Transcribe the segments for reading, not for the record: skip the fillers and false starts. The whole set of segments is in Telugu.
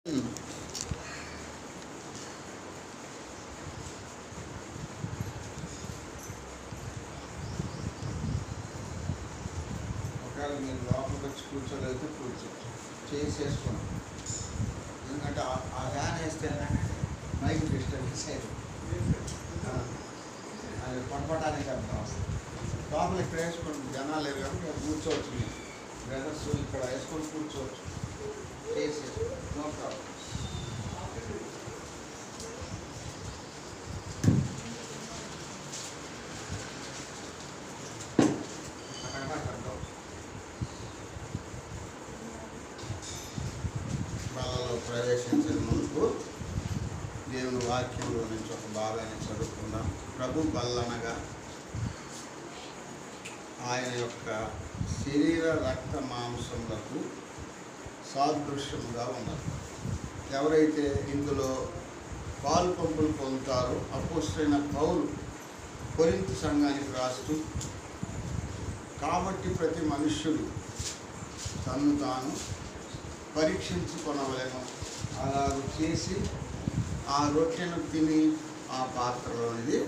ఒకవేళ మీరు లోపలికి వచ్చి కూర్చోలేకపోతే చేసేసుకోండి. ఎందుకంటే ఆ వ్యాన్ వేస్తే మైక్ డిస్టర్బెన్స్ అయ్యింది, అది పొడపడానికి అర్థం వస్తుంది. లోపల ఇక్కడ వేసుకోండి, జనాలు లేరు కాబట్టి ఇక్కడ కూర్చోవచ్చు. మీరు బ్రదర్స్ ఇక్కడ వేసుకొని కూర్చోవచ్చు. చేసేసుకో, నో ప్రాబ్లం. బాలలో ప్రవేశించే ముందు దేవుని వాక్యంలో నుంచి ఒక భాగాన్ని చదువుకుందాం. ప్రభు బల్లనగా ఆయన యొక్క శరీర రక్త మాంసములకు సాదృశ్యముగా ఉన్నది. ఎవరైతే ఇందులో పాలు పంపులు పొందుతారో అపోస్తలుడైన పౌలు కొరింథు సంఘానికి రాస్తూ, కాబట్టి ప్రతి మనుష్యుడు తన్ను తాను పరీక్షించుకొనవలెను, అలాగూ చేసి ఆ రొట్టెను తిని ఆ పాత్రలోనిది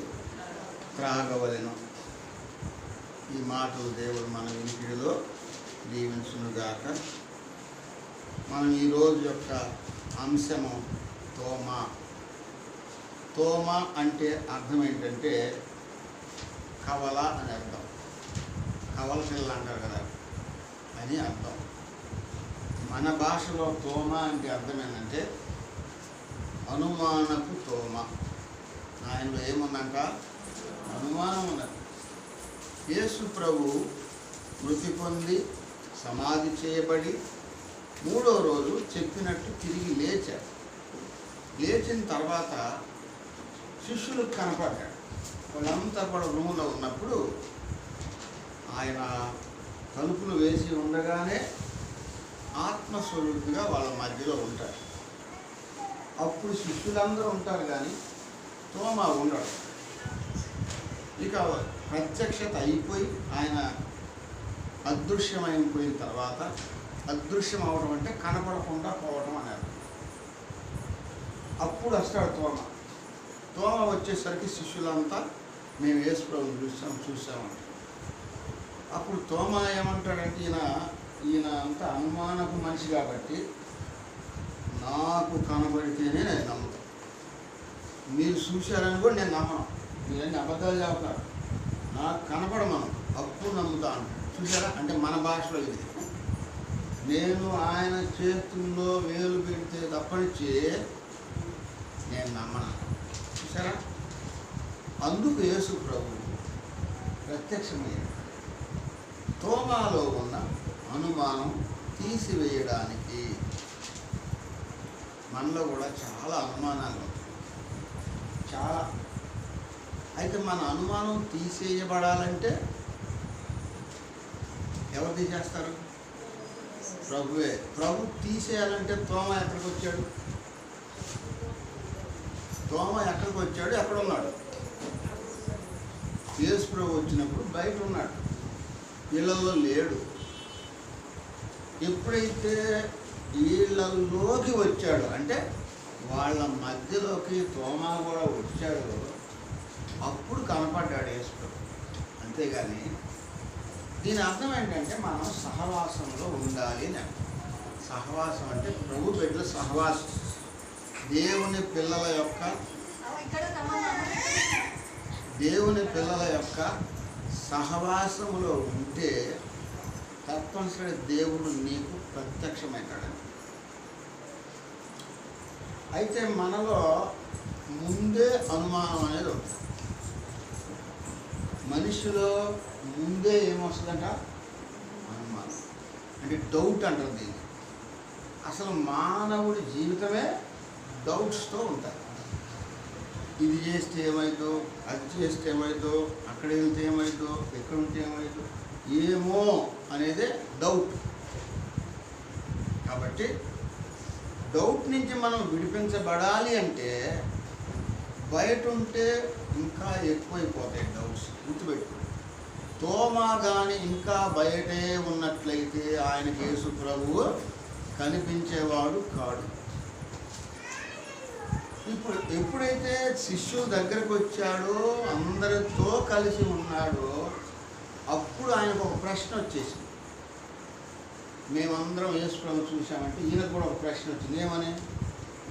త్రాగవలెను. ఈ మాటలు దేవుడు మన వినికిడిలో దీవించునుగాక. మనం ఈరోజు యొక్క అంశము తోమా. తోమా అంటే అర్థం ఏంటంటే కవల అని అర్థం. కవల పిల్ల అంటారు కదా అని అర్థం. మన భాషలో తోమా అంటే అర్థం ఏంటంటే అనుమానపు తోమ. ఆయనలో ఏముందంట? అనుమానం ఉన్నది. యేసు ప్రభు మృతి పొంది సమాధి చేయబడి 3వ రోజు చెప్పినట్టు తిరిగి లేచాడు. లేచిన తర్వాత శిష్యులకు కనపడ్డాడు. వాళ్ళంతా కూడా రూమ్లో ఉన్నప్పుడు ఆయన తలుపులు వేసి ఉండగానే ఆత్మస్వరూపిగా వాళ్ళ మధ్యలో ఉంటాడు. అప్పుడు శిష్యులందరూ ఉంటారు, కానీ తోమా ఉండడు. ఇక ప్రత్యక్షత అయిపోయి ఆయన అదృశ్యమైపోయిన తర్వాత, అదృశ్యం అవడం అంటే కనపడకుండా పోవడం అనేది. అప్పుడు వస్తాడు తోమా. తోమా వచ్చేసరికి శిష్యులంతా మేము యేసు ప్రభువుని చూసామంట. అప్పుడు తోమా ఏమంటాడంటే, ఈయన అంతా అనుమానపు మనిషి కాబట్టి నాకు కనబడితేనే నేను నమ్ముతాను. మీరు చూశారని కూడా నేను నమ్మను. మీరన్నీ అబద్ధాలు చెబుతారు. నాకు కనపడమను, అప్పుడు నమ్ముతాను. చూసారా? అంటే మన భాషలో ఇది. నేను ఆయన చేతుల్లో వేలు పెడితే తప్పనిచ్చి నేను నమ్మను. చూసారా? అందుకు యేసు ప్రభు ప్రత్యక్షమయ్యాడు. తోమాలో ఉన్న అనుమానం తీసివేయడానికి. మనలో కూడా చాలా అనుమానాలు ఉంటాయి, చాలా. అయితే మన అనుమానం తీసేయబడాలంటే ఎవరు తీసేస్తారు? ప్రభువే. ప్రభు తీసేయాలంటే తోమా ఎక్కడికి వచ్చాడు? తోమా ఎక్కడికి వచ్చాడు? ఎక్కడున్నాడు? యేసు ప్రభు వచ్చినప్పుడు బయట ఉన్నాడు, వీళ్ళల్లో లేడు. ఎప్పుడైతే వీళ్ళలోకి వచ్చాడు అంటే వాళ్ళ మధ్యలోకి తోమా కూడా వచ్చాడు, అప్పుడు కనపడ్డాడు యేసు ప్రభు. అంతేగాని దీని అర్థం ఏంటంటే మనం సహవాసంలో ఉండాలి అని. సహవాసం అంటే ప్రభు బిడ్డల సహవాసం. దేవుని పిల్లల యొక్క సహవాసములో ఉంటే తప్పనిసరి దేవుడు నీకు ప్రత్యక్షమవుతాడని. అయితే మనలో ముందే అనుమానం అనేది ఉంటుంది. మనిషిలో ముందే ఏమొస్తుందంట? అనుమానం. అంటే డౌట్ అంటారు దీన్ని. అసలు మానవుడి జీవితమే డౌట్స్తో ఉంటాయి. ఇది చేస్తే ఏమైందో, అది చేస్తే ఏమైందో, అక్కడ వెళ్తే ఏమైందో, ఎక్కడ ఉంటే ఏమైందో, ఏమో అనేదే డౌట్. కాబట్టి డౌట్ నుంచి మనం విడిపించబడాలి అంటే బయట ఉంటే ఇంకా ఎక్కువైపోతాయి డౌట్స్. గుర్తుపెట్టుకోండి. తోమా కానీ ఇంకా బయటే ఉన్నట్లయితే ఆయనకి యేసు ప్రభువు కనిపించేవాడు కాడు. ఇప్పుడు ఎప్పుడైతే శిష్యుల దగ్గరకు వచ్చాడో, అందరితో కలిసి ఉన్నాడో, అప్పుడు ఆయనకు ఒక ప్రశ్న వచ్చేసింది. మేమందరం యేసు ప్రభువును చూసామంటే ఈయనకు కూడా ఒక ప్రశ్న వచ్చింది. ఏమని?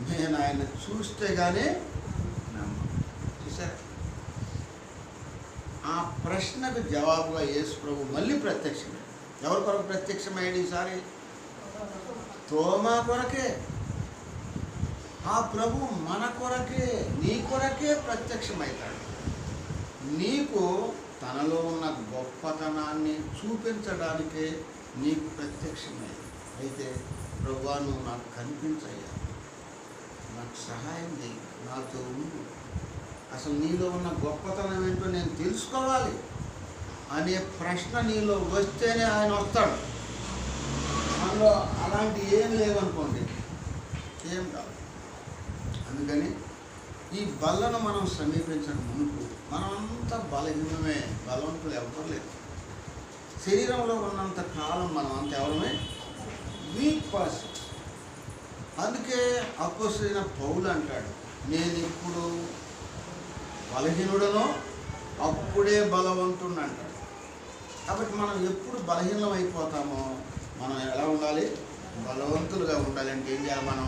నేను ఆయన చూస్తే కానీ నమ్మను. చూసారా? ఆ ప్రశ్నకు జవాబుగా యేసు ప్రభు మళ్ళీ ప్రత్యక్షమయ్యాడు. ఎవరి కొరకు ప్రత్యక్షమయ్యాడు ఈసారి? తోమా కొరకే. ఆ ప్రభు మన కొరకే, నీ కొరకే ప్రత్యక్షమవుతాడు. నీకు తనలో ఉన్న గొప్పతనాన్ని చూపించడానికే నీకు ప్రత్యక్షమైంది. అయితే ప్రభువా, నువ్వు నాకు కనిపించయ్యా, నాకు సహాయం చేయి, నాతో ఉండు, అసలు నీలో ఉన్న గొప్పతనం ఏంటో నేను తెలుసుకోవాలి అనే ప్రశ్న నీలో వస్తేనే ఆయన వస్తాడు. మనలో అలాంటి ఏమి లేవనుకోండి, ఏం కాదు. అందుకని ఈ బల్లను మనం సమీపించక మునుపు మనమంతా బలహీనమే, బలవంతులు ఎవరు లేదు. శరీరంలో ఉన్నంత కాలం మనం అంత ఎవరమే వీక్ పర్సన్. అందుకే అపోస్తలుడైన పౌలు అంటాడు, నేను ఇప్పుడు బలహీనుడనో అప్పుడే బలవంతుడు అంటాడు. కాబట్టి మనం ఎప్పుడు బలహీనం అయిపోతామో మనం ఎలా ఉండాలి? బలవంతులుగా ఉండాలి. అంటే ఏం చేయాలి? మనం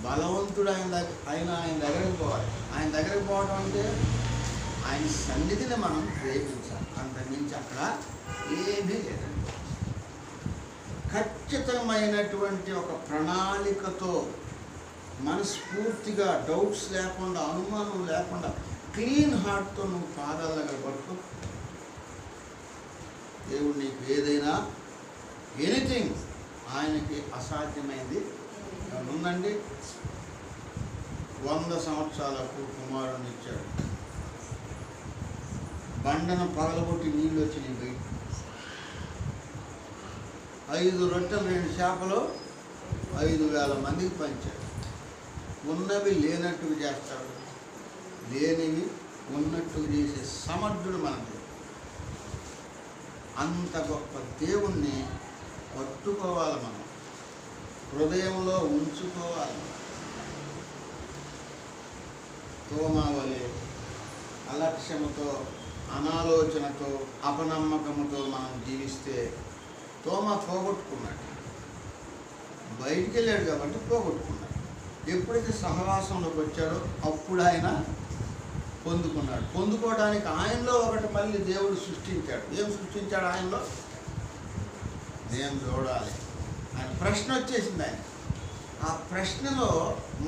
బలవంతుడు ఆయన దగ్గరికి పోవాలి. ఆయన దగ్గరికి పోవడం అంటే ఆయన సన్నిధిని మనం ప్రేమించాలి. అంతకుమించి అక్కడ ఏమీ లేదండి. ఖచ్చితమైనటువంటి ఒక ప్రణాళికతో మనస్ఫూర్తిగా, డౌట్స్ లేకుండా, అనుమానం లేకుండా, క్లీన్ హార్ట్తో నువ్వు పాదాల దగ్గర పట్టుకో. దేవుడు నీకు ఏదైనా, ఎనీథింగ్ ఆయనకి అసాధ్యమైంది ఉందండి. 100 సంవత్సరాలకు కుమారుని ఇచ్చాడు. బండను పగలగొట్టి నీళ్ళు వచ్చినాయి బయట. 5 రొట్టెలు 2 చేపలు 5,000 మందికి పంచాడు. ఉన్నవి లేనట్టుగా చేస్తాడు, లేనివి ఉన్నట్టుగా చేసే సమర్థుడు మనకి. అంత గొప్ప దేవుణ్ణి పట్టుకోవాలి, మనం హృదయంలో ఉంచుకోవాలి. తోమా వలె అలక్ష్యముతో, అనాలోచనతో, అపనమ్మకముతో మనం జీవిస్తే తోమా పోగొట్టుకున్నాడు. బయటికి వెళ్ళాడు కాబట్టి పోగొట్టుకున్నాడు. ఎప్పుడైతే సహవాసంలోకి వచ్చాడో అప్పుడు ఆయన పొందుకున్నాడు. పొందుకోవడానికి ఆయనలో ఒకటి మళ్ళీ దేవుడు సృష్టించాడు. ఏం సృష్టించాడు ఆయనలో? నేను చూడాలి. ఆయన ప్రశ్న వచ్చేసింది. ఆయన ఆ ప్రశ్నలో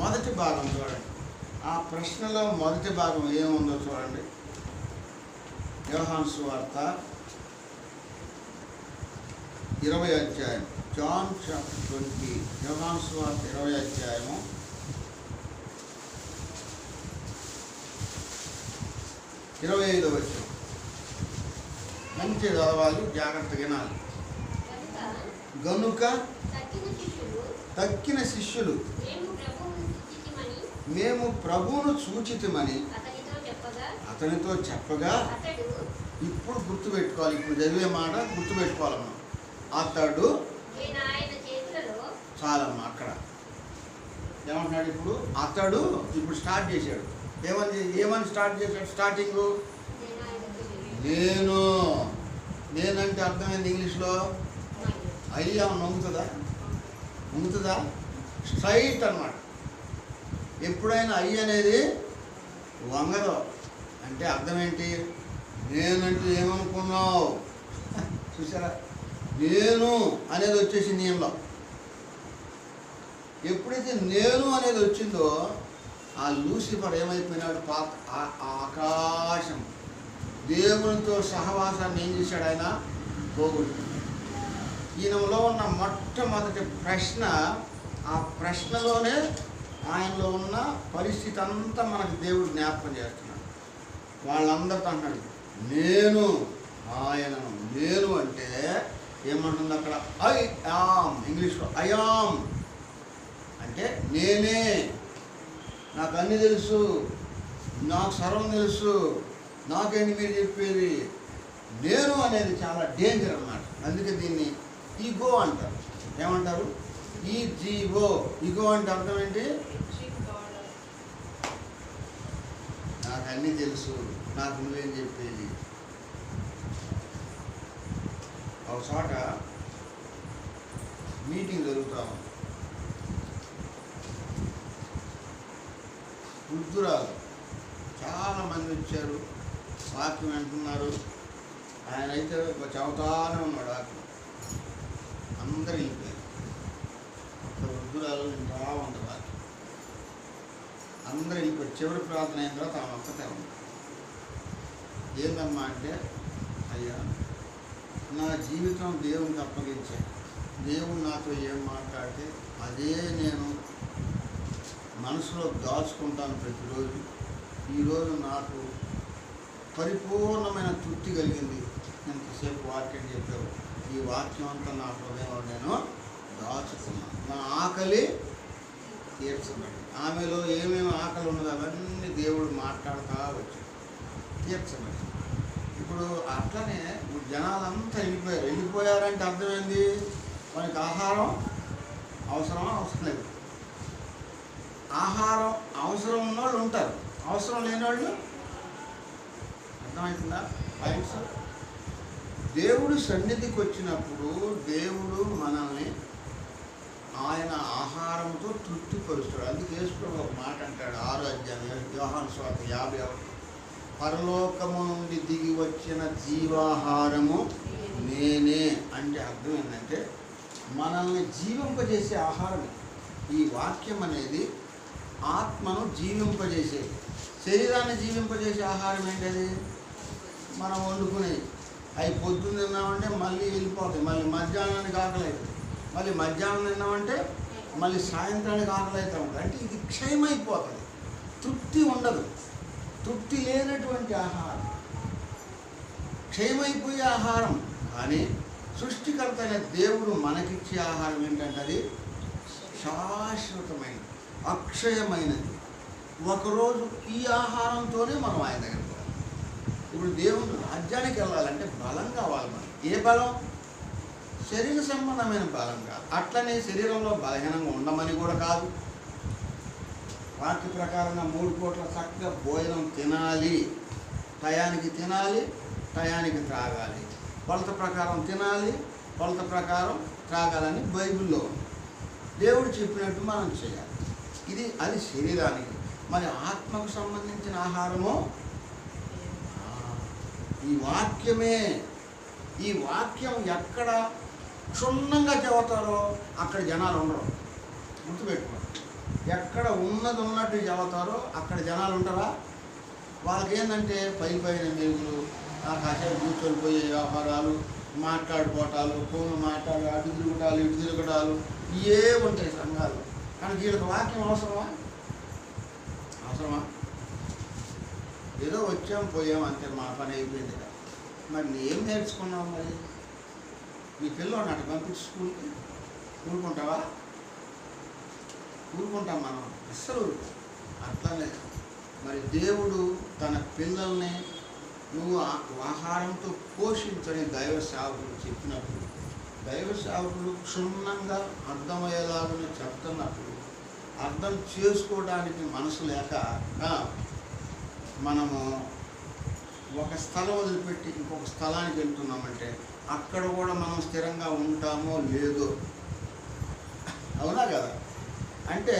మొదటి భాగం చూడండి. ఆ ప్రశ్నలో మొదటి భాగం ఏముందో చూడండి. యోహాను సువార్త 20 అధ్యాయం, జాన్ చాప్టర్ 20, యోహాను సువార్త 20 అధ్యాయము 25వ వచనం. మంచి చదవాలి, జాగ్రత్తగా వినాలి. గనుక తక్కిన శిష్యులు మేము ప్రభువును సూచితమని అతనితో చెప్పగా, ఇప్పుడు గుర్తుపెట్టుకోవాలి, ఇప్పుడు చదివే మాట గుర్తుపెట్టుకోవాలి మనం. అతడు చాలమ్మా. అక్కడ ఏమంటున్నాడు? ఇప్పుడు అతడు ఇప్పుడు స్టార్ట్ చేశాడు. ఏమని స్టార్ట్ చేశాడు? స్టార్టింగ్ నేనంటే అర్థమైంది ఇంగ్లీష్లో. అయ్యా వంగుతుందా? స్ట్రైట్ అన్నమాట. ఎప్పుడైనా అయ్యి అనేది వంగదు. అంటే అర్థం ఏంటి? నేనంటే ఏమనుకున్నావు? చూసారా? నేను అనేది వచ్చేసి నియంలో. ఎప్పుడైతే నేను అనేది వచ్చిందో ఆ లూసిఫర్ ఏమైపోయినాడు? ఆకాశం దేవునితో సహవాసాన్ని ఏం చేశాడు? ఆయన పోగొట్టుకున్నాడు. ఈయనలో ఉన్న మొట్టమొదటి ప్రశ్న, ఆ ప్రశ్నలోనే ఆయనలో ఉన్న పరిస్థితి అంతా మనకు దేవుడు జ్ఞాపకం చేస్తున్నాడు. వాళ్ళందరితో అంటాడు నేను ఆయనను. నేను అంటే ఏమంటుంది అక్కడ? I am. ఇంగ్లీష్లో ఐ యామ్ అంటే నేనే, నాకు అన్నీ తెలుసు, నాకు సర్వం తెలుసు, నాకేంటి మీరు చెప్పేది. నేను అనేది చాలా డేంజర్ అన్నమాట. అందుకే దీన్ని ఈగో అంటారు. ఏమంటారు? ఈగో. ఈగో అంటే అర్థం ఏంటి? నాకు అన్నీ తెలుసు, నాకు నువ్వేం చెప్పేది. ఒక చోట మీటింగ్ జరుగుతాము. వృద్ధురాలు చాలామంది వచ్చారు, వాక్యం వింటున్నారు. ఆయన అయితే చదువుతానే ఉన్నాడు వాక్యం. అందరూ వెళ్ళిపోయారు. ఒక వృద్ధురాలు వింటా ఉంది వాక్యం. అందరూ వెళ్ళిపోయారు. చివరి ప్రార్థన అయిన తర్వాత ఆమె ఒక్కతే ఉంది. ఏందమ్మా అంటే, అయ్యా నా జీవితం దేవునికి అప్పగించాను, దేవుడు నాతో ఏం మాట్లాడితే అదే నేను మనసులో దాచుకుంటాను ప్రతిరోజు. ఈరోజు నాకు పరిపూర్ణమైన తృప్తి కలిగింది. ఎంతసేపు వాక్యం చెప్పావు, ఈ వాక్యం అంతా నా హృదయంలో నేను దాచుకున్నాను. నా ఆకలి తీర్చబడి, ఆమెలో ఏమేమి ఆకలి ఉన్నదో అవన్నీ దేవుడు మాట్లాడుతూ వచ్చాడు, తీర్చబడి. ఇప్పుడు అట్లనే జనాలంతా వెళ్ళిపోయారంటే అర్థమైంది, మనకి ఆహారం అవసరమా? అవసరం లేదు. ఆహారం అవసరం ఉన్నవాళ్ళు ఉంటారు, అవసరం లేని వాళ్ళు. అర్థమవుతుందా పాయింట్స్? దేవుడు సన్నిధికి వచ్చినప్పుడు దేవుడు మనల్ని ఆయన ఆహారంతో తృప్తిపరుస్తాడు. అందుకే యేసుప్రభువు ఒక మాట అంటాడు, 6వ అధ్యాయం యోహాను సువార్త 51, పరలోకము నుండి దిగి వచ్చిన జీవాహారము నేనే. అంటే అర్థం ఏంటంటే మనల్ని జీవింపజేసే ఆహారం. ఈ వాక్యం అనేది ఆత్మను జీవింపజేసేది. శరీరాన్ని జీవింపజేసే ఆహారం ఏంటది? మనం వండుకునేది. అవి పొద్దున్న తిన్నామంటే మళ్ళీ వెళ్ళిపోతాయి, మళ్ళీ మధ్యాహ్నానికి ఆకలి అవుతుంది, మళ్ళీ మధ్యాహ్నం తిన్నామంటే మళ్ళీ సాయంత్రానికి ఆకలి అవుతూ ఉంటుంది. అంటే ఇది క్షయమైపోతుంది, తృప్తి ఉండదు. తృప్తి లేనటువంటి ఆహారం, క్షయమైపోయే ఆహారం. కానీ సృష్టికర్త అయిన దేవుడు మనకిచ్చే ఆహారం ఏంటంటే అది శాశ్వతమైనది, అక్షయమైనది. ఒకరోజు ఈ ఆహారంతోనే మనం ఆయన దగ్గరికి పోవాలి. ఇప్పుడు దేవుడు రాజ్యానికి వెళ్ళాలంటే బలం కావాలి మనకి. ఏ బలం? శరీర సంబంధమైన బలం కాదు. అట్లనే శరీరంలో బలహీనంగా ఉండమని కూడా కాదు. వాక్య ప్రకారంగా 3 పూట్ల చక్కగా భోజనం తినాలి, టయానికి తినాలి, టయానికి త్రాగాలి, కొలత ప్రకారం తినాలి, కొలత ప్రకారం త్రాగాలని బైబిల్లో ఉంది. దేవుడు చెప్పినట్టు మనం చేయాలి. అది శరీరానికి. మరి ఆత్మకు సంబంధించిన ఆహారము ఈ వాక్యమే. ఈ వాక్యం ఎక్కడ క్షుణ్ణంగా చెబుతారో అక్కడ జనాలు ఉండరు. గుర్తుపెట్టుకోండి, ఎక్కడ ఉన్నది ఉన్నట్టు చెబుతారో అక్కడ జనాలు ఉంటారా? వాళ్ళకి ఏంటంటే పైన మెరుగులు, కాసేపు కూర్చొని పోయే వ్యవహారాలు, మాట్లాడుకోవటాలు, ఫోన్లు మాట్లాడు, అటు తిరుగుటాలు, ఇటు తిరగటాలు, ఇవే ఉంటాయి సంఘాలు. కానీ వీళ్ళకి వాక్యం అవసరమా? ఏదో వచ్చాం పోయాం అంతే, మా పని అయిపోయింది కదా. మరి ఏం నేర్చుకున్నావు? మరి నీ పిల్లలు అటు పంపించి స్కూల్కి ఊరుకుంటావా? ఊరుకుంటాం మనం, అస్సలు అట్లానే. మరి దేవుడు తన పిల్లల్ని నువ్వు ఆహారంతో పోషించని దైవ సేవకులు చెప్పినప్పుడు, దైవ సేవకులు క్షుణ్ణంగా అర్థమయ్యేలాగా చెప్తున్నప్పుడు అర్థం చేసుకోవడానికి మనసు లేక మనము ఒక స్థలం వదిలిపెట్టి ఇంకొక స్థలానికి వెళ్తున్నామంటే అక్కడ కూడా మనం స్థిరంగా ఉంటామో లేదో. అవునా కదా? అంటే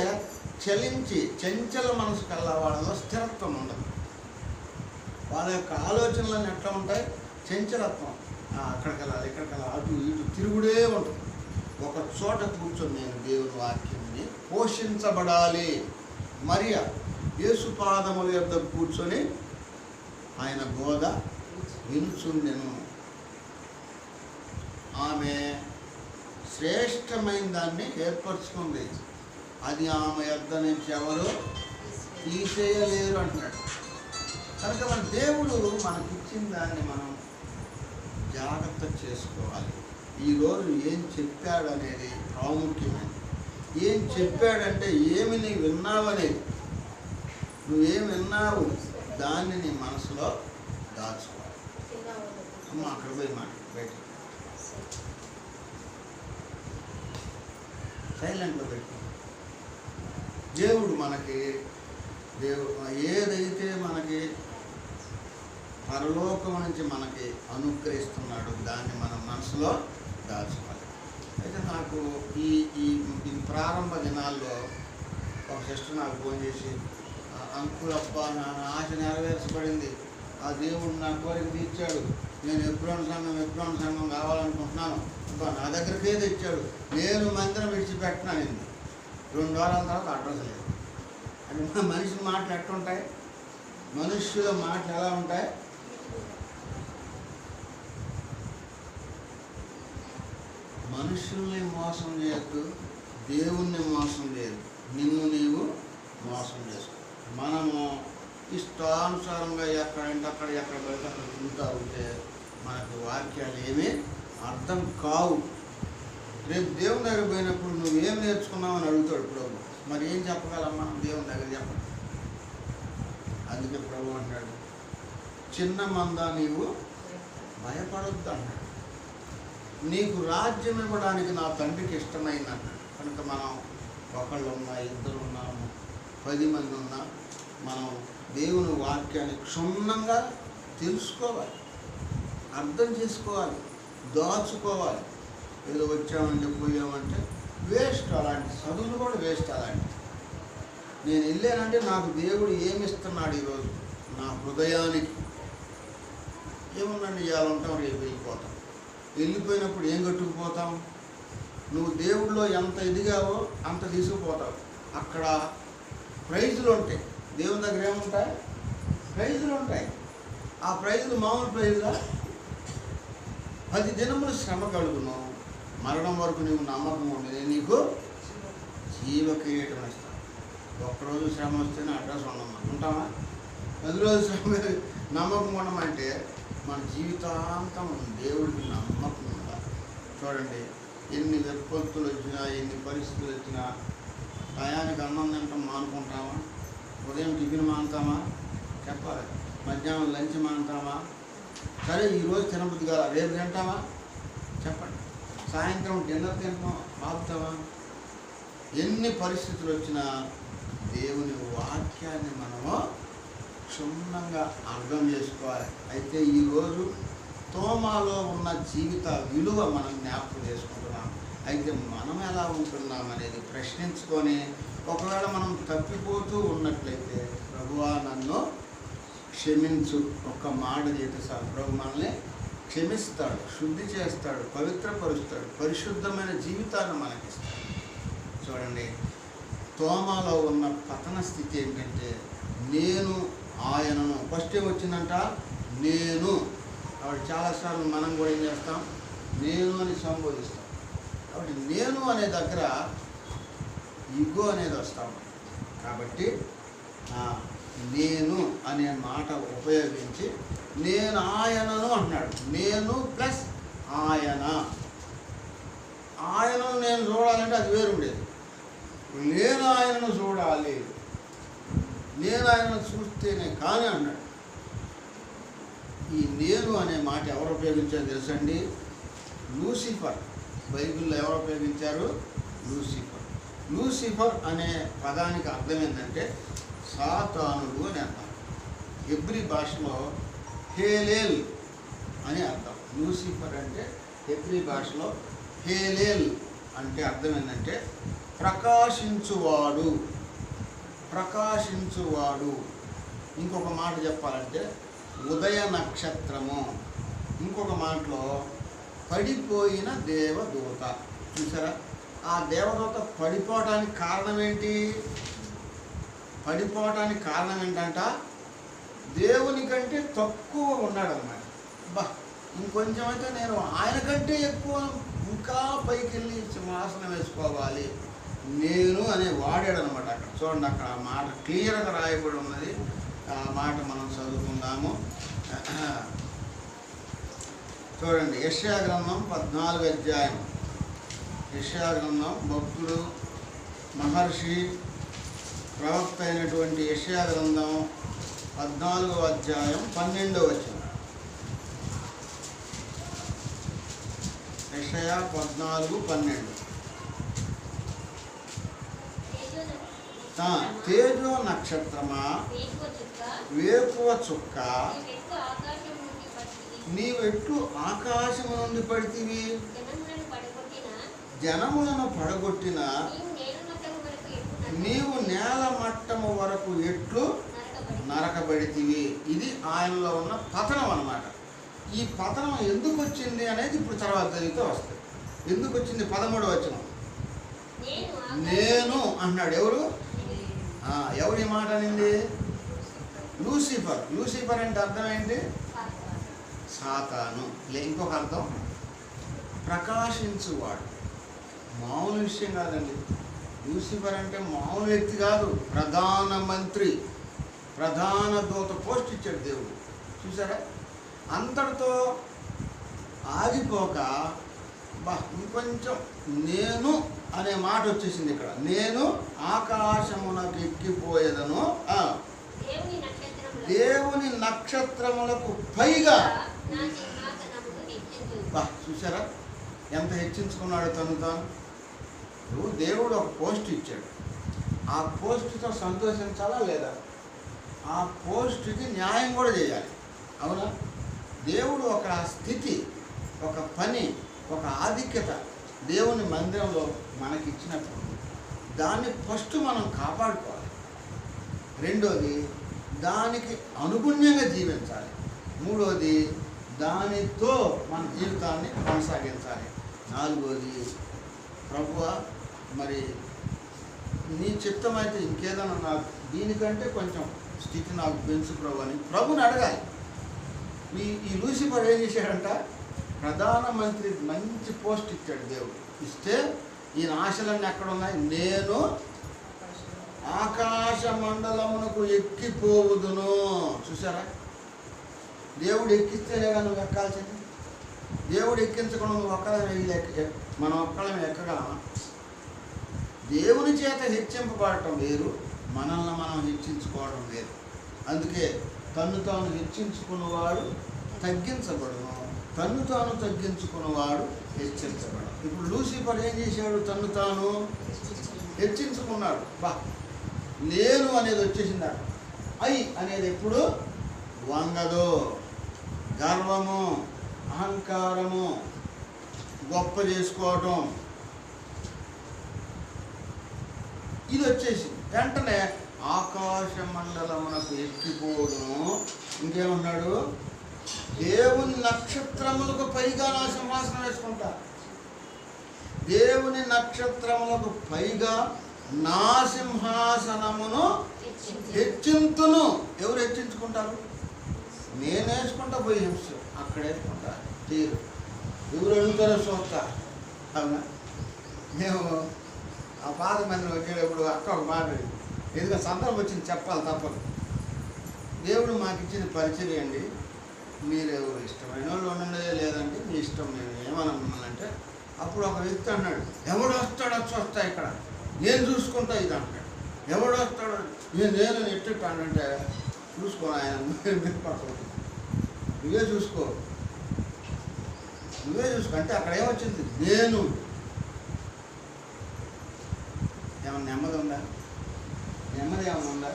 చంచల మనసు కల వాళ్ళలో స్థిరత్వం ఉండదు. వాళ్ళ యొక్క ఆలోచనలన్నీ ఎట్లా ఉంటాయి? చంచలత్వం. అక్కడికి వెళ్ళాలి, ఇక్కడికి వెళ్ళాలి, అటు ఇటు తిరుగుడే ఉంటుంది. ఒక చోట కూర్చొని నేను దేవుని వాక్యాన్ని పోషించబడాలి. మరియా యేసు పాదముల యొద్ద కూర్చొని ఆయన బోధ వినుచుండెను. ఆమె శ్రేష్టమైన దాన్ని ఏర్పరచుకుంది. అది ఆమె యొద్ద నుంచి ఎవరు తీసేయలేరు అంటున్నాడు. కనుక మన దేవుడు మనకిచ్చిన దాన్ని మనం జాగ్రత్త చేసుకోవాలి. ఈరోజు ఏం చెప్పాడు అనేది ప్రాముఖ్యమైనది. ఏం చెప్పాడంటే ఏమి నీ విన్నావనేది, నువ్వేం విన్నావు దాన్ని నీ మనసులో దాచుకోవాలి. అమ్మ అక్కడ పోయి మాట బయట సైలెంట్లో పెట్టు. దేవుడు మనకి ఏదైతే మనకి పరలోకం నుంచి మనకి అనుగ్రహిస్తున్నాడో దాన్ని మనం మనసులో దాచుకోవాలి. అయితే నాకు ఈ ఈ ప్రారంభ దినాల్లో ఒక సిస్టర్ నాకు ఫోన్ చేసి, అంకుల్ అబ్బా నా ఆశ నెరవేర్చబడింది, ఆ దేవుడు నా కోరిక తీర్చాడు, నేను ఎప్పుడోని సంఘం కావాలనుకుంటున్నాను, అబ్బా నా దగ్గరికే తెచ్చాడు, నేను మందిరం విడిచిపెట్టినాను. 2 వారాల తర్వాత అడ్రస్ లేదు. అంటే మనుషుల మాటలు ఎట్లుంటాయి, మనుష్యుల మాటలు ఎలా ఉంటాయి? మనుషుల్ని మోసం చేయొద్దు, దేవుణ్ణి మోసం చేయదు, నిన్ను నీవు మోసం చేసుకో. మనము ఇష్టానుసారంగా ఎక్కడంటే అక్కడ బయట అక్కడ తింటూ ఉంటే మనకు వాక్యాలు ఏమీ అర్థం కావు. రేపు దేవుని దగ్గర పోయినప్పుడు నువ్వేం నేర్చుకున్నావు అని అడుగుతాడు ప్రభు. మరి ఏం చెప్పగలం మనం దేవుని దగ్గర చెప్పండి. అందుకే ప్రభు అంటాడు, చిన్న మంద నీవు భయపడొద్దు అన్నాడు. నీకు రాజ్యం ఇవ్వడానికి నా తండ్రికి ఇష్టమైంది అన్నాడు. కనుక మనం ఒకళ్ళు ఉన్నా, 2 ఉన్నాము, 10 మంది ఉన్నా, మనం దేవుని వాక్యాన్ని క్షుణ్ణంగా తెలుసుకోవాలి, అర్థం చేసుకోవాలి, దాచుకోవాలి. ఏదో వచ్చామంటే పోయామంటే వేస్ట్. అలాంటి చదువులు కూడా వేస్ట్. అలాంటి నేను వెళ్ళానంటే నాకు దేవుడు ఏమిస్తున్నాడు ఈరోజు నా హృదయానికి. ఏముందండి, ఇవాళ ఉంటాం, రేపు వెళ్ళిపోతాం. వెళ్ళిపోయినప్పుడు ఏం కట్టుకుపోతాం? నువ్వు దేవుడిలో ఎంత ఎదిగావో అంత తీసుకుపోతావు. అక్కడ ప్రైజులు ఉంటాయి. దేవుని దగ్గర ఏముంటాయి? ప్రైజులు ఉంటాయి. ఆ ప్రైజులు మామూలు ప్రైజులా? 10 దినములు శ్రమ కలుగును, మరణం వరకు నీవు నమ్మకం ఉండేది, నీకు జీవ కిరీటం ఇస్తాను. ఒక్కరోజు శ్రమ వస్తేనే అడ్రస్ ఉంటామా? 10 రోజులు శ్రమ నమ్మకం ఉండమంటే మన జీవితాంతం దేవుడికి నమ్మకం ఉండాలి. చూడండి, ఎన్ని విపత్తులు వచ్చినా, ఎన్ని పరిస్థితులు వచ్చినా, టయానికి అన్నం తింటాం మానుకుంటామా? ఉదయం టిఫిన్ మానుతామా? చెప్పాలి. మధ్యాహ్నం లంచ్ మానుతామా? సరే ఈరోజు తినబుద్ధి కదా, రేపు తింటామా? చెప్పండి. సాయంత్రం డిన్నర్ తింటామా? ఆపుతామా? ఎన్ని పరిస్థితులు వచ్చినా దేవుని వాక్యాన్ని మనము క్షుణ్ణంగా అర్థం చేసుకోవాలి. అయితే ఈరోజు తోమాలో ఉన్న జీవిత విలువ మనం జ్ఞాపకం చేసుకుంటున్నాం. అయితే మనం ఎలా ఉంటున్నాం అనేది ప్రశ్నించుకొని, ఒకవేళ మనం తప్పిపోతూ ఉన్నట్లయితే, ప్రభువా నన్ను క్షమించు, ఒక్క మాట చేస్తే సార్ ప్రభు మనల్ని క్షమిస్తాడు, శుద్ధి చేస్తాడు, పవిత్రపరుస్తాడు, పరిశుద్ధమైన జీవితాన్ని మనకిస్తాడు. చూడండి, తోమాలో ఉన్న పతన స్థితి ఏంటంటే, నేను ఆయనను, ఫస్ట్ ఏమొచ్చిందంట? నేను. కాబట్టి చాలాసార్లు మనం కూడా ఏం చేస్తాం? నేను అని సంబోధిస్తాం. కాబట్టి నేను అనే దగ్గర ఇగో అనేది వస్తాం. కాబట్టి నేను అనే మాట ఉపయోగించి నేను ఆయనను అంటున్నాడు. నేను ప్లస్ ఆయన. ఆయనను నేను చూడాలంటే అది వేరు ఉండేది. నేను ఆయనను చూడాలి, నేను ఆయనను చూస్తేనే కానీ అన్నాడు. ఈ నేను అనే మాట ఎవరు ఉపయోగించారో తెలుసండి? లూసిఫర్. బైబిల్లో ఎవరు ఉపయోగించారు? లూసిఫర్. లూసిఫర్ అనే పదానికి అర్థం ఏంటంటే సాతానుడు అని అర్థం. హెబ్రీ భాషలో హేలేల్ అని అర్థం. లూసిఫర్ అంటే హెబ్రీ భాషలో హేలేల్ అంటే అర్థం ఏంటంటే ప్రకాశించువాడు, ప్రకాశించువాడు. ఇంకొక మాట చెప్పాలంటే ఉదయ నక్షత్రము. ఇంకొక మాటలో పడిపోయిన దేవదూత. చూసారా? ఆ దేవదూత పడిపోవడానికి కారణం ఏంటి? పడిపోవడానికి కారణం ఏంటంట? దేవుని కంటే తక్కువ ఉన్నాడు అన్నమాట. బా, ఇంకొంచెం అయితే నేను ఆయన కంటే ఎక్కువ, ఇంకా పైకి వెళ్ళి సింహాసనం వేసుకోవాలి నేను అనే వాడాడు అనమాట. అక్కడ చూడండి, అక్కడ ఆ మాట క్లియర్గా రాయబడి ఉన్నది. ఆ మాట మనం చదువుకుందాము. చూడండి, యెషయా గ్రంథం 14వ అధ్యాయం. యెషయా గ్రంథం భక్తుడు, మహర్షి, ప్రవక్త అయినటువంటి యెషయా గ్రంథం 14వ అధ్యాయం 12వ వచనం. యెషయా 14:12. తేజో నక్షత్రమా, వేకువ చుక్క, నీవెట్లు ఆకాశము నుండి పడితివి, జనములను పడగొట్టిన నీవు నేల మట్టము వరకు ఎట్లు నరకబడితివి. ఇది ఆయనలో ఉన్న పతనం అన్నమాట. ఈ పతనం ఎందుకు వచ్చింది అనేది ఇప్పుడు తర్వాత జరిగితే వస్తుంది. ఎందుకు వచ్చింది? 13వ వచనం. నేను అన్నాడు. ఎవరు ఈ మాట అనింది? లూసిఫర్. లూసిఫర్ అంటే అర్థం ఏంటి? సాతాను. ఇంకొక అర్థం ప్రకాశించువాడు. మామూలు విషయం కాదండి. లూసిఫర్ అంటే మామూలు వ్యక్తి కాదు. ప్రధానమంత్రి, ప్రధాన దూత పోస్ట్ ఇచ్చాడు దేవుడు. చూసారా? అంతటితో ఆగిపోక ఇంకొంచెం నేను అనే మాట వచ్చేసింది ఇక్కడ. నేను ఆకాశమునకు ఎక్కిపోయేదను, దేవుని నక్షత్రములకు పైగా. చూసారా ఎంత హెచ్చించుకున్నాడు తను తాను. దేవుడు ఒక పోస్ట్ ఇచ్చాడు. ఆ పోస్టుతో సంతోషించాలా లేదా? ఆ పోస్టుకి న్యాయం కూడా చేయాలి. అవునా? దేవుడు ఒక స్థితి, ఒక పని, ఒక ఆధిక్యత దేవుని మందిరంలో మనకి ఇచ్చినప్పుడు దాన్ని ఫస్ట్ మనం కాపాడుకోవాలి. రెండోది దానికి అనుగుణ్యంగా జీవించాలి. మూడోది దానితో మన జీవితాన్ని కొనసాగించాలి. నాలుగోది ప్రభువా మరి నీ చిత్తమైతే ఇంకేదైనా నాకు దీనికంటే కొంచెం స్థితి నాకు పెంచు ప్రభు అని ప్రభుని అడగాలి. ఈ లూసిఫర్ ఏం చేశాడంట? ప్రధానమంత్రి మంచి పోస్ట్ ఇచ్చాడు దేవుడు. ఇస్తే ఈయన ఆశలన్నీ ఎక్కడ ఉన్నాయి? నేను ఆకాశ మండలమునకు ఎక్కిపోవుదును. చూసారా? దేవుడు ఎక్కిస్తేనే కానీ నువ్వు ఎక్కాల్సింది. దేవుడు ఎక్కించకుండా నువ్వు మనం ఒక్కళ్ళం ఎక్కగలమా? దేవుని చేత హెచ్చింపబడటం వేరు, మనల్ని మనం హెచ్చించుకోవడం వేరు. అందుకే తన్ను తాను హెచ్చించుకున్నవాడు తగ్గించబడును, తన్ను తాను తగ్గించుకున్నవాడు హెచ్చించబడు. ఇప్పుడు లూసిఫర్ ఏం చేశాడు? తన్ను తాను హెచ్చించుకున్నాడు. నేను అనేది వచ్చేసిందా? అనేది ఎప్పుడు వంగదు. గర్వము, అహంకారము, గొప్ప చేసుకోవటం ఇది వచ్చేసి వెంటనే ఆకాశ మండలమునకు ఎక్కిపోవడం. ఇంకేమన్నాడు? దేవుని నక్షత్రములకు పైగా నా సింహాసనం వేసుకుంటా. దేవుని నక్షత్రములకు పైగా నా సింహాసనమును హెచ్చింతును. ఎవరు హెచ్చించుకుంటారు? నేను వేసుకుంటా పోయి హింస అక్కడ వేసుకుంటా తీరు. ఎవరు అడుగుతారో చూస్తా. అవునా? మేము ఆ పాత మందిని వచ్చేటప్పుడు అక్క ఒక మాట, ఎందుకంటే సందర్భం వచ్చింది చెప్పాలి తప్పదు. దేవుడు మాకు ఇచ్చిన పరిచయం అండి, మీరు ఇష్టమైన వాళ్ళు ఉండండి, లేదంటే మీ ఇష్టం, నేను ఏమన్నా మిమ్మల్ని అంటే. అప్పుడు ఒక వ్యక్తి అన్నాడు, ఎవడు వస్తాడో చూస్తా ఇక్కడ, నేను చూసుకుంటా ఇది అంటాడు. ఎవడు వస్తాడో నేను ఎట్టానంటే చూసుకో ఆయన, నువ్వే చూసుకో అంటే అక్కడ ఏమొచ్చింది? నేను. ఏమన్నా నెమ్మది ఉందా? నెమ్మది ఏమైనా ఉందా?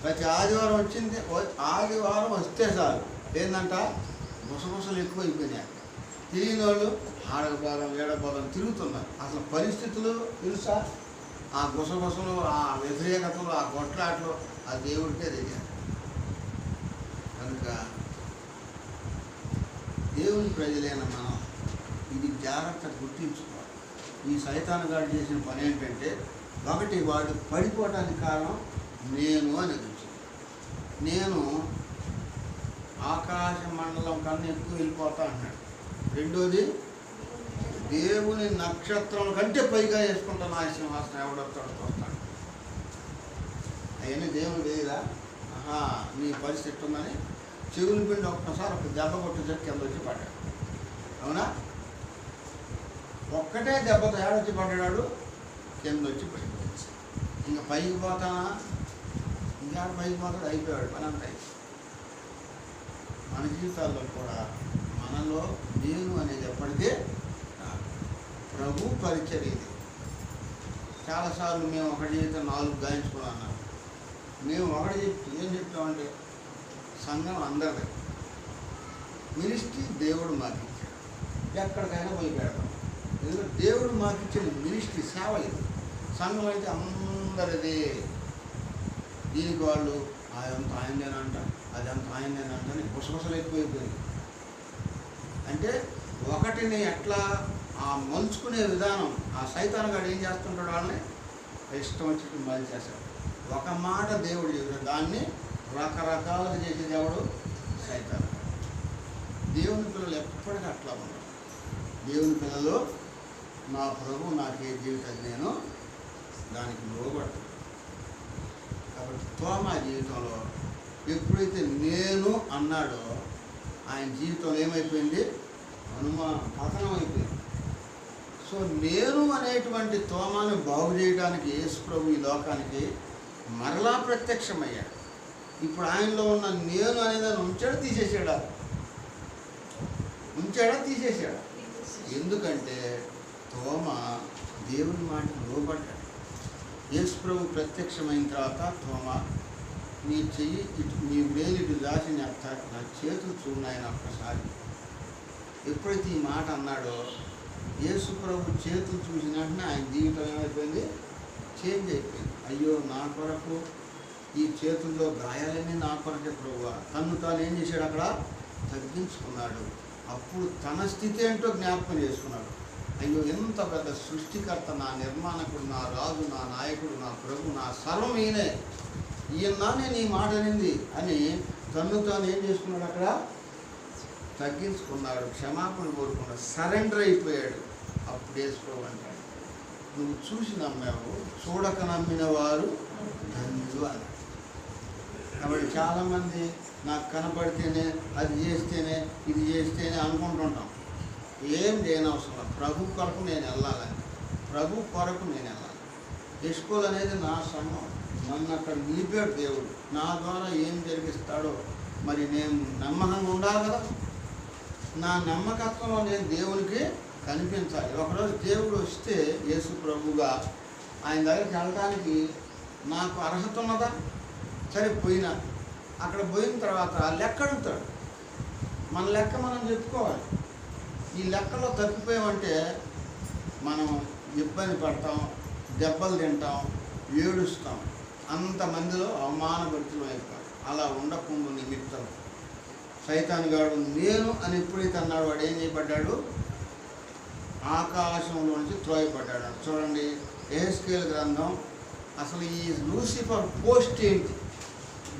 ప్రతి ఆదివారం వచ్చింది, ఆదివారం వస్తే చాలు ఏంటంట గుసగుసలు ఎక్కువ అయిపోయినాయి. తిరిగిన వాళ్ళు ఆడకపోదాం ఏడకపోదాం తిరుగుతున్నారు. అసలు పరిస్థితులు తెలుసా? ఆ గుసగుసలు, ఆ వ్యతిరేకతలు, ఆ కొట్లాట్లు ఆ దేవుడికే తెలియాలి. కనుక దేవుని ప్రజలైన మనం ఇది జాగ్రత్త గుర్తించుకోవాలి. ఈ సైతాను గాడు చేసిన పని ఏంటంటే, ఒకటి వాడు పడిపోవడానికి కారణం నేను అనేది వచ్చింది. నేను ఆకాశ మండలం కన్నా ఎక్కువ వెళ్ళిపోతా అన్నాడు. రెండోది దేవుని నక్షత్రం కంటే పైగా వేసుకుంటా నా సింహాసనం ఎవడొస్తాడో చూస్తాడు. అవన్నీ దేవుని వేయరా? నీ పరిస్థితి ఉందని చెవులు పిండి ఒక్కసారి ఒక దెబ్బ కొట్టేసరికి కింద వచ్చి పడ్డాడు. అవునా? ఒక్కటే దెబ్బతో ఏడొచ్చి పడ్డాడు, కింద వచ్చి పడిపోయింది. ఇంకా పైకి పోతానా? ఇంకా పైకి పోతాడు, అయిపోయాడు పని అంతా. మన జీవితాల్లో కూడా మనలో నేను అనేది ఎప్పటికే ప్రభు పరిచర్య ఇది. చాలాసార్లు మేము ఒకటి చేస్తే 4 గాయించుకున్నాం అన్నారు. మేము ఒకటి చెప్తే ఏం చెప్తామంటే సంఘం అందరిది, మినిస్ట్రీ దేవుడు మాకు ఇచ్చాడు, ఎక్కడికైనా పోయి పెడతాం. ఎందుకంటే దేవుడు మాకు ఇచ్చిన మినిస్ట్రీ సేవ ఇది. సంఘం అయితే అందరిది. దీనికి వాళ్ళు అదంతా ఆయనదేనంట, అదంతా ఆయనదేనంట అని గుసగుసలు ఎక్కువైపోయింది. అంటే ఒకటిని ఎట్లా ఆ మలుచుకునే విధానం, ఆ సైతాన్ గాడు ఏం చేస్తుంటాడు, వాళ్ళని ఇష్టం వచ్చి మళ్ళీ చేశాడు. ఒక మాట దేవుడు చెప్పాడు, దాన్ని రకరకాలుగా చేసే దేవుడు సైతాన్. దేవుని పిల్లలు ఎప్పటికీ అట్లా ఉన్నారు. దేవుని పిల్లలు నా ప్రభు నాకే జీవితం, నేను దానికి లోబడతాను. కాబట్టి తోమా జీవితంలో ఎప్పుడైతే నేను అన్నాడో ఆయన జీవితంలో ఏమైపోయింది, పతనం అయిపోయింది. సో నేను అనేటువంటి తోమాను బాగు చేయడానికి యేసు ప్రభు ఈ లోకానికి మరలా ప్రత్యక్షమయ్యాడు. ఇప్పుడు ఆయనలో ఉన్న నేను అనేదాన్ని ఉంచాడా తీసేసాడా? ఎందుకంటే తోమా దేవుని మాటకు లోబడ్డాడు. యేసు ప్రభు ప్రత్యక్షమైన తర్వాత తోమా, నీ చెయ్యి ఇటు, నీ వేలు ఇటు దాచి నా చేతులు చూడాయన ఒక్కసారి. ఎప్పుడైతే ఈ మాట అన్నాడో యేసు ప్రభు చేతులు చూసిన వెంటనే ఆయన జీవితం ఏమైపోయింది, చేంజ్ అయిపోయింది. అయ్యో నా కొరకు ఈ చేతుల్లో గాయాలన్నీ నా కొరకే ప్రభువా. తను తాను ఏం చేశాడు, అక్కడ తగ్గించుకున్నాడు. అప్పుడు తన స్థితి ఏంటో జ్ఞాపకం చేసుకున్నాడు. అయ్యో ఎంత పెద్ద సృష్టికర్త, నా నిర్మాణకుడు, నా రాజు, నా నాయకుడు, నా ప్రభు, నా సర్వం ఈయనే, ఈయన నేను ఈ మాట అనింది అని తను తాను ఏం చేసుకున్నాడు, అక్కడ తగ్గించుకున్నాడు, క్షమాపణ కోరుకున్నాడు, సరెండర్ అయిపోయాడు. అప్పుడు యేసు ప్రభు అంటాడు, నువ్వు చూసి నమ్మావు, చూడక నమ్మిన వారు ధన్యులు అన్నాడు. కాబట్టి చాలామంది నాకు కనపడితేనే, అది చేస్తేనే, ఇది చేస్తేనే అనుకుంటుంటాం. ఏం చేయని అవసరం లేదు. ప్రభు కొరకు నేను వెళ్ళాలని, ప్రభు కొరకు నేను వెళ్ళాలి. ఎస్కోల్ అనేది నా సంఘం, నన్ను అక్కడ నిలిపాడు దేవుడు. నా ద్వారా ఏం జరిగిస్తాడో మరి నేను నమ్మకంగా ఉండాలి కదా. నా నమ్మకత్వంలో నేను దేవునికి కనిపించాలి. ఒకరోజు దేవుడు వస్తే యేసు ప్రభుగా ఆయన దగ్గరికి వెళ్ళడానికి నాకు అర్హత ఉన్నదా? సరే పోయినా, అక్కడ పోయిన తర్వాత లెక్క అడుగుతాడు. మన లెక్క మనం చెప్పుకోవాలి. ఈ లెక్కలో తప్పిపోయామంటే మనం ఇబ్బంది పడతాం, దెబ్బలు తింటాం, ఏడుస్తాం, అంతమందిలో అవమానభరితులం అయిపోతాం. అలా ఉండకుండా నిమిత్తం సైతాన్ గాడు నేను అని ఎప్పుడైతే అన్నాడు, వాడు ఏం చేయబడ్డాడు, ఆకాశంలో నుంచి త్రోయబడ్డాడు. చూడండి యెహెజ్కేలు గ్రంథం. అసలు ఈ లూసిఫర్ పోస్ట్ ఏంటి,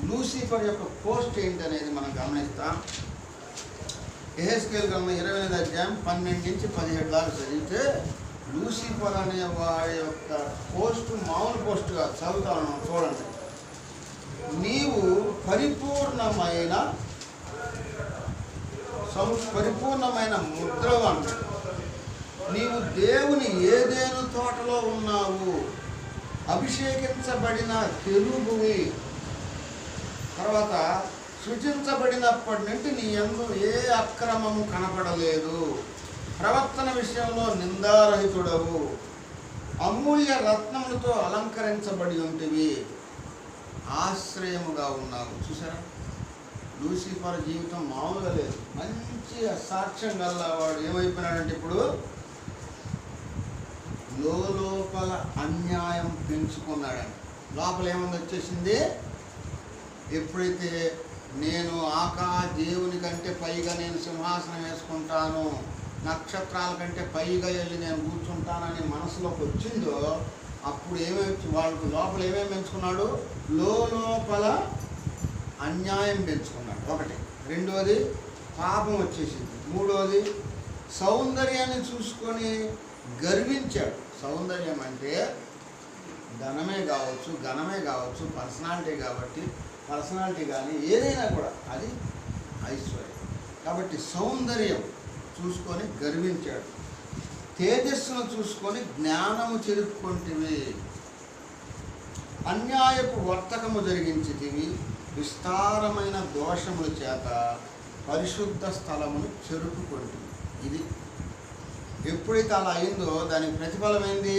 లూసిఫర్ యొక్క పోస్ట్ ఏంటి అనేది మనం గమనిస్తాం. యెహెజ్కేలు గ్రంథం 28వ అధ్యాయం 12 నుంచి 17 దాకా చదివితే లూసిఫర్ అనే వాడి యొక్క పోస్టు మామూలు పోస్టు కాదు. చదువుతాను, చూడండి. నీవు పరిపూర్ణమైన ముద్రవన్, నీవు దేవుని ఏదేను తోటలో ఉన్నావు, అభిషేకించబడిన తెలుగువి. తర్వాత సృజించబడినప్పటి నుండి నీ యందు ఏ అక్రమము కనపడలేదు, ప్రవర్తన విషయంలో నిందారహితుడవు, అమూల్య రత్నములతో అలంకరించబడి ఉంటివి, ఆశ్రయముగా ఉన్నావు. చూసారా, లూసిఫర్ జీవితం మామూలుగా లేదు. మంచి సాక్ష్యం గల్లవాడు ఏమైపోయినాడంటే ఇప్పుడు లోపల అన్యాయం పెంచుకున్నాడండి. లోపల ఏముంది వచ్చేసింది, ఎప్పుడైతే నేను దేవుని కంటే పైగా నేను సింహాసనం వేసుకుంటాను, నక్షత్రాల కంటే పైగా వెళ్ళి నేను కూర్చుంటానని మనసులోకి వచ్చిందో అప్పుడు వాళ్ళకు లోపల ఏమేమి పెంచుకున్నాడు, లోపల అన్యాయం పెంచుకున్నాడు. ఒకటి. రెండోది పాపం వచ్చేసింది. మూడోది సౌందర్యాన్ని చూసుకొని గర్వించాడు. సౌందర్యం అంటే ధనమే కావచ్చు, ఘనమే కావచ్చు, పర్సనాలిటీ కానీ ఏదైనా కూడా అది ఐశ్వర్యం. కాబట్టి సౌందర్యం చూసుకొని గర్వించాడు. తేజస్సును చూసుకొని జ్ఞానము చెరుపుకొంటివి, అన్యాయపు వర్తకము జరిగించితివి, విస్తారమైన దోషముల చేత పరిశుద్ధ స్థలమును చెరుపుకొంటివి. ఇది ఎప్పుడైతే అలా అయిందో దానికి ప్రతిఫలమైంది,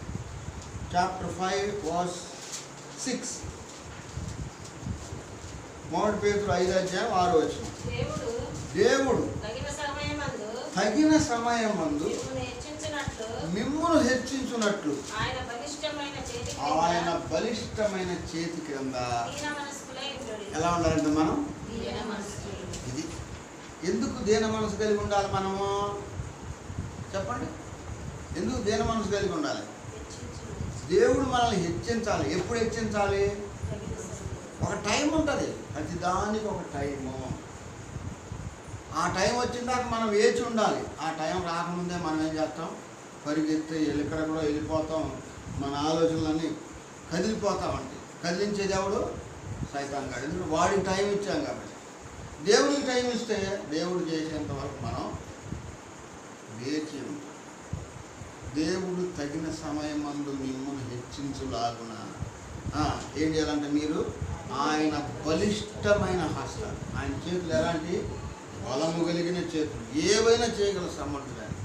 చాప్టర్ 5 verse 6. మొదటి పేతురు 5 అధ్యాయం 6 వచనం. దేవుడు తగిన సమయమందు మిమ్మును హెచ్చించునట్లు ఆయన బలిష్టమైన చేతి క్రింద ఎలా ఉండాలంటే మనం ఇది ఎందుకు దీన మనసు కలిగి ఉండాలి మనము చెప్పండి? ఎందుకు దీన మనసు కలిగి ఉండాలి? దేవుడు మనల్ని హెచ్చించాలి. ఎప్పుడు హెచ్చించాలి? ఒక టైం ఉంటుంది, ప్రతి దానికి ఒక టైము. ఆ టైం వచ్చిన దాకా మనం వేచి ఉండాలి. ఆ టైం రాకముందే మనం ఏం చేస్తాం? పరిగెత్తి ఎక్కడ కూడా వెళ్ళిపోతాం. మన ఆలోచనలన్నీ కదిలిపోతామంటే కదిలించేది ఎవడు? సైతాన్ గాడు. ఎందుకంటే వాడికి టైం ఇచ్చాం కాబట్టి. దేవుడికి టైం ఇస్తే దేవుడు చేసేంత వరకు మనం వేచి ఉంటాం. దేవుడు తగిన సమయమందు మిమ్మల్ని హెచ్చించులాగున ఏం చేయాలంటే మీరు ఆయన బలిష్టమైన హస్తాలు, ఆయన చేతులు ఎలాంటి బలము కలిగిన చేతులు, ఏవైనా చేయగల సమర్థులని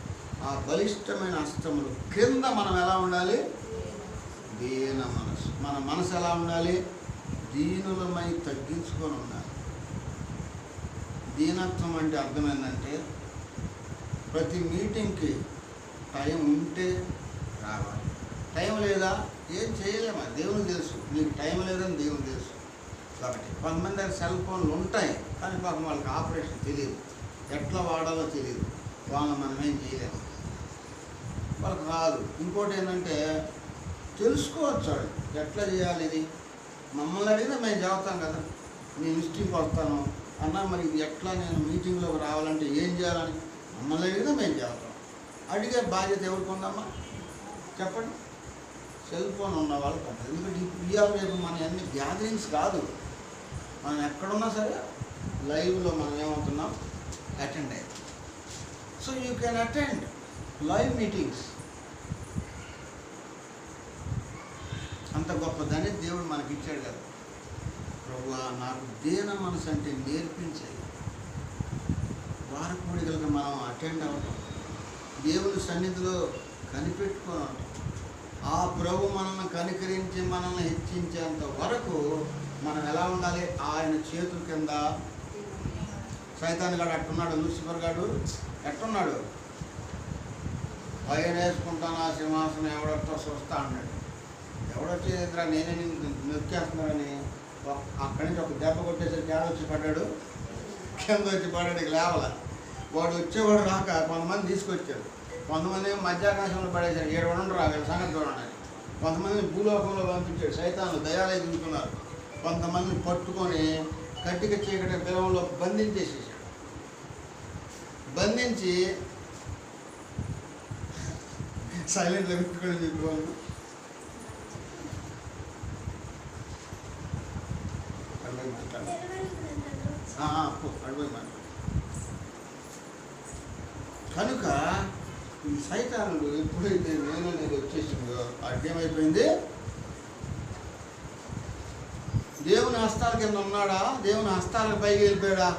ఆ బలిష్టమైన హస్తములు క్రింద మనం ఎలా ఉండాలి? దీన మనసు. మన మనసు ఎలా ఉండాలి? దీనులమై తగ్గించుకొని ఉండాలి. దీనత్వం అంటే అర్థం ఏంటంటే ప్రతి మీటింగ్కి టైం ఉంటే రావాలి. టైం లేదా ఏం చేయలేము. దేవునికి తెలుసు. మీకు టైం లేదని దేవునికి తెలుసు. కాబట్టి కొంతమంది దగ్గర సెల్ ఫోన్లు ఉంటాయి, కానీ పాపం వాళ్ళకి ఆపరేషన్ తెలియదు, ఎట్లా వాడాలో తెలియదు. వాళ్ళని మనం ఏం చేయలేము, వాళ్ళకి రాదు. ఇంకోటి ఏంటంటే తెలుసుకోవచ్చు వాళ్ళు ఎట్లా చేయాలి. ఇది మమ్మల్ని అడిగినా మేము చెబుతాం కదా. నేను హిస్టరీకి వస్తాను అన్నా, మరి ఇది ఎట్లా నేను మీటింగ్లోకి రావాలంటే ఏం చేయాలని మమ్మల్ని అడిగినా మేము చెబుతాం. అడిగే బాధ్యత ఎవరికి ఉందమ్మా చెప్పండి? సెల్ ఫోన్ ఉన్న వాళ్ళకి ఉంటుంది. ఎందుకంటే ఇవాళ రేపు మన అన్ని గ్యాదరింగ్స్ కాదు, మనం ఎక్కడున్నా సరే లైవ్లో మనం ఏమవుతున్నాం? అటెండ్ అయ్యాం. So you can attend live meetings. అంత గొప్పదని దేవుడు మనకి ఇచ్చాడు కదా. ప్రభువా, నాకు దీన మనసు అంటే నేర్పించాయి. వారకూడికలకు మనం అటెండ్ అవ్వటం, దేవుని సన్నిధిలో కనిపెట్టుకోవడం, ఆ ప్రభు మనల్ని కనికరించి మనల్ని హెచ్చించేంత వరకు మనం ఎలా ఉండాలి? ఆయన చేతుల కింద. సైతాన్ గాడు అట్టున్నాడు, లూసిఫర్ గాడు ఎట్టున్నాడు? పైన వేసుకుంటాను ఆ సింహాసనం ఎవడొస్తా చూస్తా అన్నాడు. ఎవడొచ్చేదిరా నేనే నొక్కేస్తున్నాడని అక్కడి నుంచి ఒక దెబ్బ కొట్టేసరికి వచ్చి పడ్డాడు, కింద వచ్చి పడ్డాడు. ఇక లేవాల. వాడు వచ్చేవాడు రాక కొంతమంది తీసుకొచ్చాడు. కొంతమంది మధ్యాకాశంలో పడేశారు, 7 ఉండరు రాగల సంగతి చూడండి. కొంతమందిని భూలోకంలో పంపించాడు. సైతాన్లు దయాలయ దిగుతున్నారు. కొంతమందిని పట్టుకొని కట్టిక చీకటి బిలంలో బంధించేసేసాడు. బంధించి సైలెంట్లో పెట్టుకొని చెప్పేవాళ్ళు. అడిపోయి మాట. కనుక ఈ సైతానుడు ఎప్పుడైతే నేను వచ్చేసిందో అడ్డేమైపోయింది? దేవుని హస్తాల కింద ఉన్నాడా? దేవుని హస్తాలకు పైకి వెళ్ళిపోయాడా?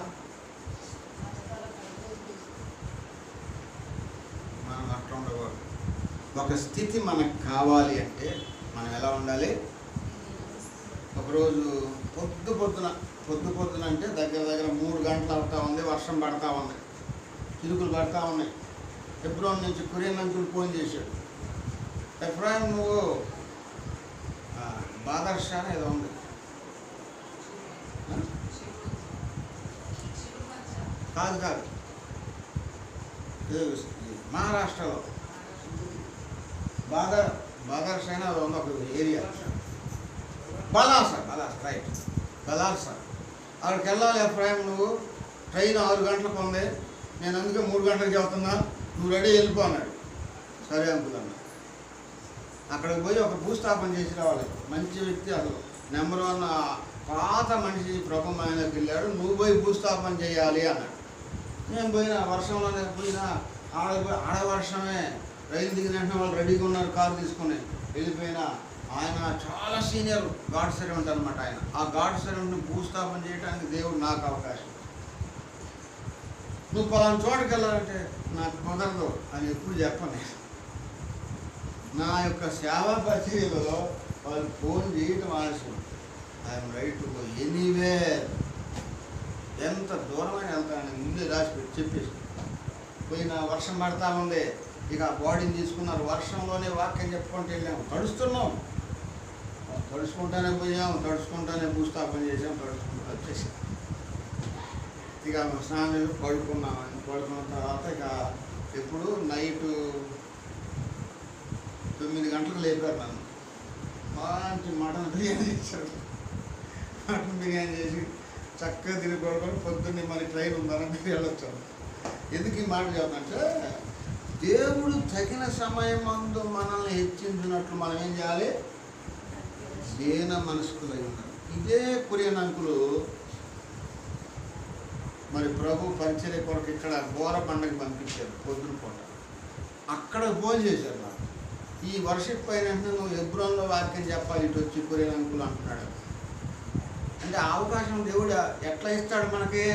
మనం అట్లా ఉండకూడదు. ఒక స్థితి మనకు కావాలి అంటే మనం ఎలా ఉండాలి? ఒకరోజు పొద్దున అంటే దగ్గర 3 గంటలు అవుతా ఉంది, వర్షం పడతా ఉంది, చిరుకులు పడతా ఉన్నాయి. ఎబ్రోన్ నుంచి కొరియన్ అంకుల్ ఫోన్ చేశాడు. ఎఫ్రాయిం నువ్వు బాదర్షా ఏదో ఉంది కాదు మహారాష్ట్రలో బాదర్షా అయినా అది ఉంది, ఒక ఏరియా. బలాసా రైట్, బలాసా. అక్కడికి వెళ్ళాలి ఎఫ్రాయిం. నువ్వు ట్రైన్ 6 గంటలకు ఉంది, నేను అందుకే 3 గంటలకు చెబుతున్నా, నువ్వు రెడీ వెళ్ళిపో అన్నాడు. సరే అనుకున్నాను. అక్కడికి పోయి ఒక భూస్థాపన చేసి రావాలి. మంచి వ్యక్తి, అసలు నెంబర్ 1 పాత మనిషి ప్రభు ఆయనకి వెళ్ళాడు. నువ్వు పోయి భూస్థాపన చేయాలి అన్నాడు. నేను పోయినా, వర్షంలోనే పోయినా. ఆడ వర్షమే. రైలు దిగిన వెంటనే వాళ్ళు రెడీగా ఉన్నారు, కారు తీసుకుని వెళ్ళిపోయినా. ఆయన చాలా సీనియర్ గాడ్ సర్వెంట్ అనమాట. ఆయన ఆ గాడ్ సర్వెంట్ని భూస్థాపన చేయడానికి దేవుడు నాకు అవకాశం. నువ్వు పలానా చోటుకి వెళ్ళాలంటే నాకు కుదరదు అని ఎప్పుడు చెప్పను. నా యొక్క సేవా పరిచర్యలో వాళ్ళు ఫోన్ చేయటం ఆలస్యం. I'm right to go anywhere, ఎంత దూరమైన వెళ్తానని ముందే రాసిపెట్టి చెప్పేసి పోయిన వర్షం పడతా ఉంది. ఇక ఆ బాడీని తీసుకున్నారు, వర్షంలోనే వాక్యం చెప్పుకుంటూ వెళ్ళాము, తడుస్తున్నాం, తడుచుకుంటానే పోయాము, తడుచుకుంటానే భూస్థాపన చేసాం, తడుచుకుంటూ వచ్చేసాం. ఇక స్నానం పడుకున్నామని పడుకున్న తర్వాత ఇక ఎప్పుడు నైటు 9 గంటలకు లేపారు నన్ను. మంచి మటన్ బిర్యానీ చేశారు. మటన్ బిర్యానీ చేసి చక్కగా తిరిగి పడుకొని పొద్దున్నే మరి ట్రైన్ ఉందని మీరు వెళ్ళొచ్చాను. ఎందుకు ఈ మాట చెప్తానంటే, దేవుడు తగిన సమయం అందు మనల్ని హెచ్చించినట్లు మనం ఏం చేయాలి? దీన మనస్కులై ఉండాలి. ఇదే కొరియన్ అంకులు మరి ప్రభు పరిచర్య కొరకు ఇక్కడ బోర పండుగ పంపించారు పొద్దున పూట. అక్కడ భోజనం చేశారు నాకు. ఈ వర్షిప్ పైన నువ్వు హెబ్రోన్లో వాక్యం చెప్పాలి ఇటు వచ్చి కొరియన్ అంకులు అంటున్నాడు. అంటే అవకాశం దేవుడు ఎట్లా ఇస్తాడు మనకి?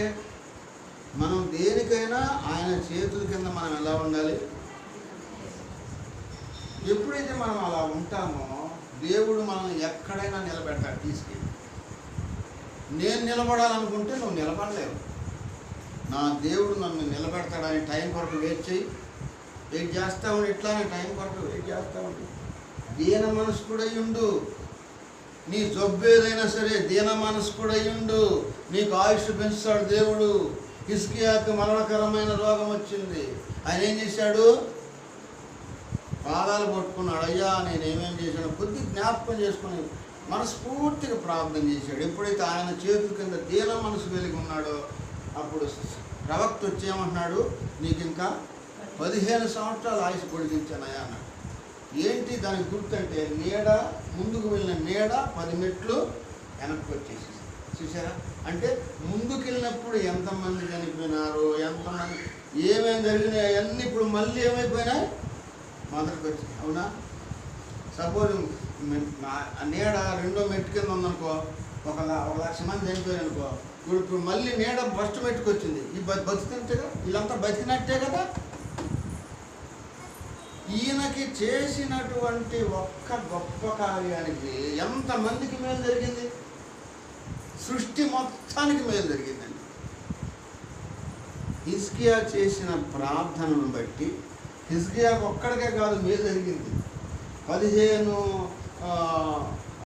మనం దేనికైనా ఆయన చేతుల కింద మనం ఎలా ఉండాలి? ఎప్పుడైతే మనం అలా ఉంటామో దేవుడు మనం ఎక్కడైనా నిలబెడతాడు తీసుకెళ్ళి. నేను నిలబడాలనుకుంటే నువ్వు నిలబడలేవు. నా దేవుడు నన్ను నిలబెడతాడని టైం కొరకు వెయిట్ చేస్తా ఉండి, ఇట్లానే టైం కొరకు వెయిట్ చేస్తూ ఉండి దీన మనస్కుడయ్యుండు. నీ జబ్బు ఏదైనా సరే దీన మనస్కుడయ్యుండు, నీకు ఆయుష్ పెంచుతాడు దేవుడు. హిజ్కియాకు మరణకరమైన రోగం వచ్చింది. ఆయన ఏం చేశాడు? పాదాలు పట్టుకున్నాడు. అయ్యా నేనేమేం చేశాను కొద్ది జ్ఞాపకం చేసుకుని మనస్ఫూర్తిగా ప్రార్థన చేశాడు. ఎప్పుడైతే ఆయన చేతుల కింద దీన మనసు వెలిగి ఉన్నాడో అప్పుడు ప్రవక్త వచ్చేయమంటున్నాడు, నీకు ఇంకా 15 సంవత్సరాలు ఆయుష్ పొడిగించానయ్యా అన్నాడు. ఏంటి దానికి గుర్తు అంటే, నీడ ముందుకు వెళ్ళిన నీడ 10 మెట్లు వెనక్కి వచ్చేసి. చూసారా? అంటే ముందుకు వెళ్ళినప్పుడు ఎంతమంది చనిపోయినారు, ఎంతమంది ఏమేమి జరిగినాయి అవన్నీ ఇప్పుడు మళ్ళీ ఏమైపోయినాయి? మొదటికి వచ్చినాయి. అవునా? సపోజ్ నీడ 2వ మెట్టు కింద ఉందనుకో, 1,00,000 మంది చనిపోయారు అనుకో, ఇప్పుడు మళ్ళీ నీడ ఫస్ట్ మెట్టుకు వచ్చింది. ఈ బతికినట్టేగా, వీళ్ళంతా బతికినట్టే కదా. ఈయనకి చేసినటువంటి ఒక్క గొప్ప కార్యానికి ఎంతమందికి మేలు జరిగింది? సృష్టి మొత్తానికి మేలు జరిగిందండి. హిజ్కియా చేసిన ప్రార్థనను బట్టి హిజ్కియాకు ఒక్కడికే కాదు మేలు జరిగింది. 15